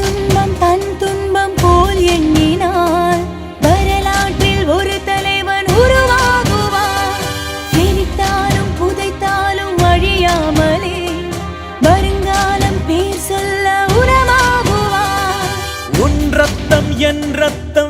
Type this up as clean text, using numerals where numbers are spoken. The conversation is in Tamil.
துன்பம் தன் துன்பம் போல் எண்ணினார் வரலாற்றில் ஒரு தலைவன் உருவாகுவார். எரித்தாலும் புதைத்தாலும் அழியாமலே வருங்காலம் பேர் சொல்ல உரமாகுவார். உன் ரத்தம் என் ரத்தம்